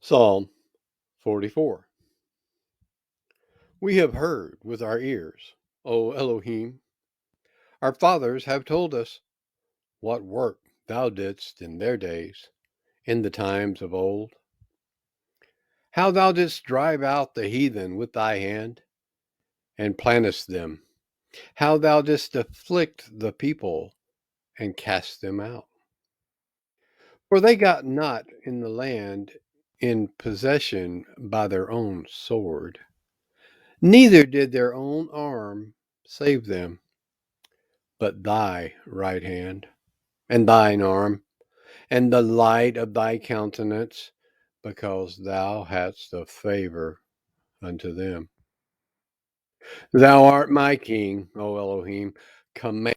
Psalm 44. We have heard with our ears, O Elohim. Our fathers have told us what work thou didst in their days, in the times of old. How thou didst drive out the heathen with thy hand, and plantest them. How thou didst afflict the people, and cast them out. For they got not in the land in possession by their own sword. Neither did their own arm save them, but thy right hand, and thine arm, and the light of thy countenance, because thou hadst a favor unto them. Thou art my king, O Elohim. Command